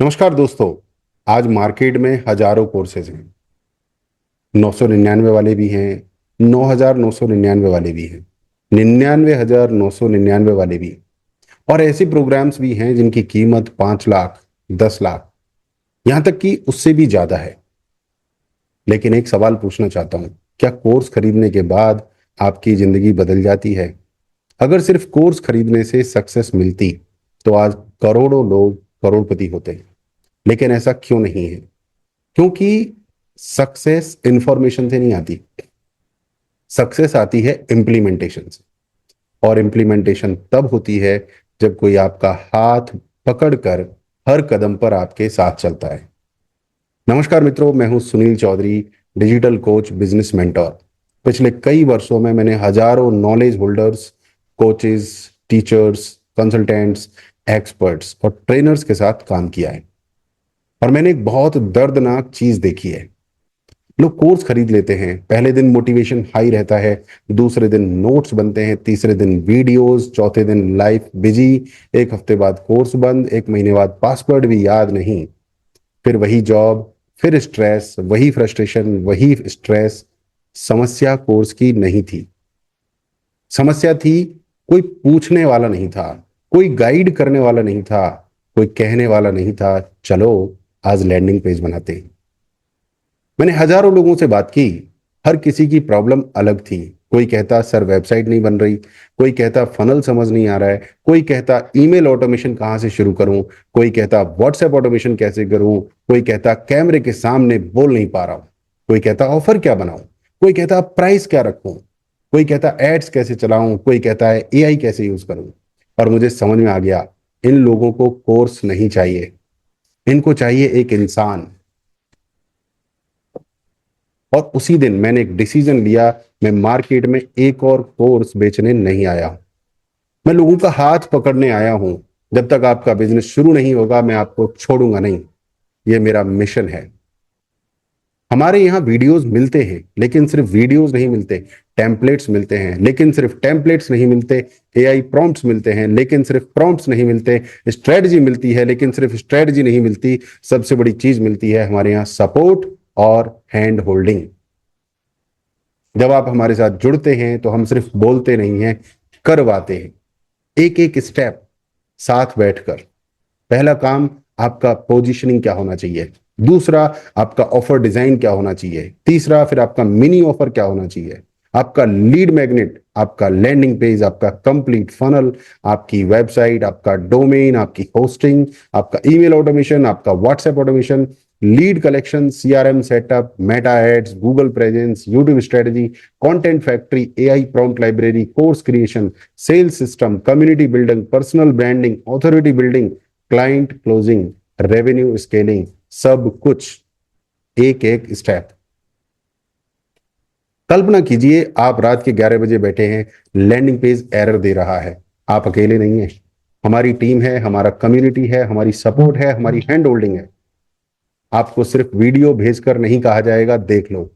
नमस्कार दोस्तों। आज मार्केट में हजारों कोर्सेज हैं। 999 वाले भी हैं, 9,999 वाले भी हैं, 99,999 वाले भी, और ऐसे प्रोग्राम्स भी हैं जिनकी कीमत 5 लाख, 10 लाख, यहां तक कि उससे भी ज्यादा है। लेकिन एक सवाल पूछना चाहता हूं, क्या कोर्स खरीदने के बाद आपकी जिंदगी बदल जाती है? अगर सिर्फ कोर्स खरीदने से सक्सेस मिलती तो आज करोड़ों लोग करोड़पति होते हैं। लेकिन ऐसा क्यों नहीं है? क्योंकि सक्सेस इंफॉर्मेशन से नहीं आती, सक्सेस आती है इम्प्लीमेंटेशन से। और इम्प्लीमेंटेशन तब होती है जब कोई आपका हाथ पकड़कर हर कदम पर आपके साथ चलता है। नमस्कार मित्रों, मैं हूं Sunil Chaudhary, digital coach, business mentor. पिछले कई वर्षों में मैंने हजारों knowledge holders, coaches, teachers, consultants, experts और ट्रेनर्स के साथ काम किया है। और मैंने एक बहुत दर्दनाक चीज देखी है। लोग कोर्स खरीद लेते हैं, पहले दिन मोटिवेशन हाई रहता है, दूसरे दिन नोट्स बनते हैं, तीसरे दिन वीडियोस, चौथे दिन लाइफ बिजी, एक हफ्ते बाद कोर्स बंद, एक महीने बाद पासवर्ड भी याद नहीं, फिर वही जॉब, फिर स्ट्रेस, वही फ्रस्ट्रेशन, वही स्ट्रेस। समस्या कोर्स की नहीं थी, समस्या थी कोई पूछने वाला नहीं था, कोई गाइड करने वाला नहीं था, कोई कहने वाला नहीं था चलो आज लैंडिंग पेज बनाते हैं। मैंने हजारों लोगों से बात की, हर किसी की प्रॉब्लम अलग थी। कोई कहता सर वेबसाइट नहीं बन रही, कोई कहता फनल समझ नहीं आ रहा है, कोई कहता ईमेल ऑटोमेशन कहां से शुरू करूं, कोई कहता व्हाट्सएप ऑटोमेशन कैसे करूं, कोई कहता कैमरे के सामने बोल नहीं पा रहा हूं, कोई कहता ऑफर क्या बनाऊं, कोई कहता प्राइस क्या रखूं, कोई कहता एड्स कैसे चलाऊं, कोई कहता है एआई कैसे यूज करूं। और मुझे समझ में आ गया, इन लोगों को कोर्स नहीं चाहिए, इनको चाहिए एक इंसान। और उसी दिन मैंने एक डिसीजन लिया, मैं मार्केट में एक और कोर्स बेचने नहीं आया, मैं लोगों का हाथ पकड़ने आया हूं। जब तक आपका बिजनेस शुरू नहीं होगा मैं आपको छोड़ूंगा नहीं, ये मेरा मिशन है। हमारे यहाँ वीडियोस मिलते हैं लेकिन सिर्फ वीडियोस नहीं मिलते, टेम्पलेट्स मिलते हैं लेकिन सिर्फ टेम्पलेट्स नहीं मिलते, एआई प्रॉम्प्ट्स मिलते हैं लेकिन सिर्फ प्रॉम्प्ट्स नहीं मिलते, स्ट्रेटजी मिलती है लेकिन सिर्फ स्ट्रेटजी नहीं मिलती, सबसे बड़ी चीज मिलती है हमारे यहाँ सपोर्ट और हैंड होल्डिंग। जब आप हमारे साथ जुड़ते हैं तो हम सिर्फ बोलते नहीं हैं, करवाते हैं, एक एक स्टेप साथ बैठकर। पहला काम, आपका पोजीशनिंग क्या होना चाहिए, दूसरा आपका ऑफर डिजाइन क्या होना चाहिए, तीसरा फिर आपका मिनी ऑफर क्या होना चाहिए, आपका लीड मैग्नेट, आपका लैंडिंग पेज, आपका कंप्लीट फनल, आपकी वेबसाइट, आपका डोमेन, आपकी होस्टिंग, आपका ईमेल ऑटोमेशन, आपका WhatsApp automation, lead collection, CRM setup, Meta ads, Google presence, YouTube strategy, content factory, AI prompt library, course creation, sales system, community building, personal branding, authority building, client closing, revenue scaling, सब कुछ एक एक step. कल्पना कीजिए आप रात के 11 बजे बैठे हैं, लैंडिंग पेज एरर दे रहा है। आप अकेले नहीं हैं, हमारी टीम है, हमारा कम्युनिटी है, हमारी सपोर्ट है, हमारी हैंड होल्डिंग है। आपको सिर्फ वीडियो भेजकर नहीं कहा जाएगा देख लो,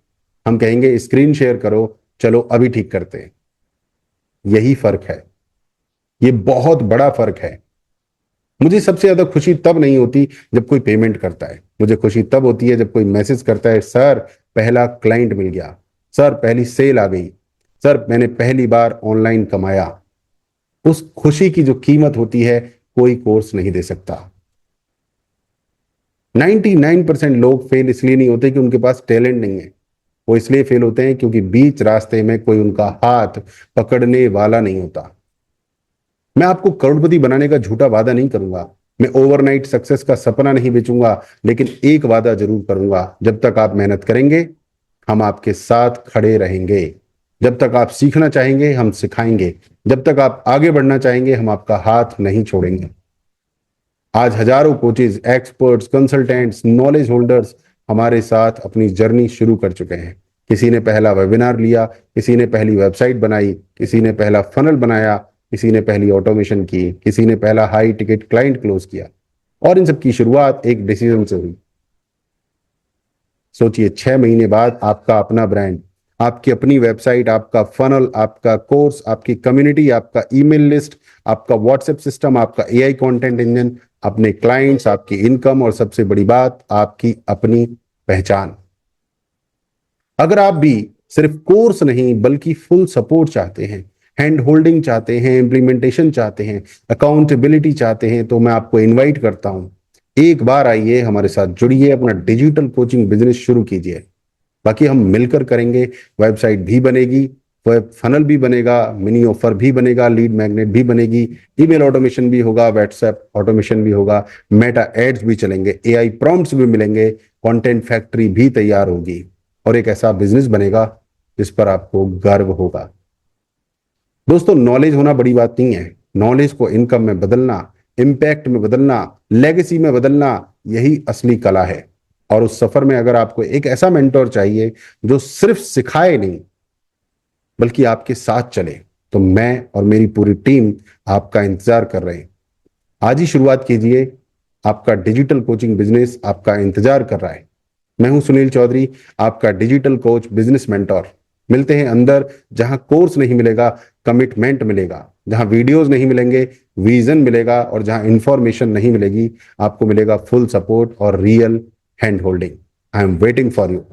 हम कहेंगे स्क्रीन शेयर करो, चलो अभी ठीक करते हैं। यही फर्क है, ये बहुत बड़ा फर्क है। मुझे सबसे ज्यादा खुशी तब नहीं होती जब कोई पेमेंट करता है, मुझे खुशी तब होती है जब कोई मैसेज करता है, सर पहला क्लाइंट मिल गया, सर पहली सेल आ गई, सर मैंने पहली बार ऑनलाइन कमाया। उस खुशी की जो कीमत होती है कोई कोर्स नहीं दे सकता। 99% लोग फेल इसलिए नहीं होते कि उनके पास टैलेंट नहीं है, वो इसलिए फेल होते हैं क्योंकि बीच रास्ते में कोई उनका हाथ पकड़ने वाला नहीं होता। मैं आपको करोड़पति बनाने का झूठा वादा नहीं करूंगा, मैं ओवरनाइट सक्सेस का सपना नहीं बेचूंगा, लेकिन एक वादा जरूर करूंगा, जब तक आप मेहनत करेंगे हम आपके साथ खड़े रहेंगे, जब तक आप सीखना चाहेंगे हम सिखाएंगे, जब तक आप आगे बढ़ना चाहेंगे हम आपका हाथ नहीं छोड़ेंगे। आज हजारों coaches, experts, consultants, knowledge holders हमारे साथ अपनी जर्नी शुरू कर चुके हैं। किसी ने पहला वेबिनार लिया, किसी ने पहली वेबसाइट बनाई, किसी ने पहला फनल बनाया, किसी ने पहली ऑटोमेशन की, किसी ने पहला हाई टिकट क्लाइंट क्लोज किया। और इन सब की शुरुआत एक डिसीजन से हुई। सोचिए 6 महीने बाद आपका अपना ब्रांड, आपकी अपनी वेबसाइट, आपका फनल, आपका कोर्स, आपकी कम्युनिटी, आपका ईमेल लिस्ट, आपका व्हाट्सएप सिस्टम, आपका एआई कंटेंट इंजन, अपने क्लाइंट्स, आपकी इनकम और सबसे बड़ी बात आपकी अपनी पहचान। अगर आप भी सिर्फ कोर्स नहीं बल्कि फुल सपोर्ट चाहते हैं, हैंड होल्डिंग चाहते हैं, इंप्लीमेंटेशन चाहते हैं, अकाउंटेबिलिटी चाहते हैं, तो मैं आपको इनवाइट करता हूं, एक बार आइए हमारे साथ जुड़िए, अपना डिजिटल कोचिंग बिजनेस शुरू कीजिए। बाकी हम मिलकर करेंगे। वेबसाइट भी बनेगी, वेब फनल भी बनेगा, मिनी ऑफर भी बनेगा, लीड मैग्नेट भी बनेगी, ईमेल ऑटोमेशन भी होगा, व्हाट्सएप ऑटोमेशन भी होगा, मेटा एड्स भी चलेंगे, एआई प्रॉम्प्ट्स भी मिलेंगे, कंटेंट फैक्ट्री भी तैयार होगी और एक ऐसा बिजनेस बनेगा जिस पर आपको गर्व होगा। दोस्तों, नॉलेज होना बड़ी बात नहीं है। नॉलेज को इनकम में बदलना, इम्पैक्ट में बदलना, लेगेसी में बदलना, यही असली कला है। और उस सफर में अगर आपको एक ऐसा मेंटोर चाहिए जो सिर्फ सिखाए नहीं बल्कि आपके साथ चले, तो मैं और मेरी पूरी टीम आपका इंतजार कर रहे हैं। आज ही शुरुआत कीजिए, आपका डिजिटल कोचिंग बिजनेस आपका इंतजार कर रहा है। मैं हूं सुनील चौधरी, आपका डिजिटल कोच, बिजनेस मेंटोर। मिलते हैं अंदर, जहां कोर्स नहीं मिलेगा, कमिटमेंट मिलेगा, जहां वीडियोस नहीं मिलेंगे, विजन मिलेगा, और जहां इंफॉर्मेशन नहीं मिलेगी, आपको मिलेगा फुल सपोर्ट और real hand holding. I am waiting for you.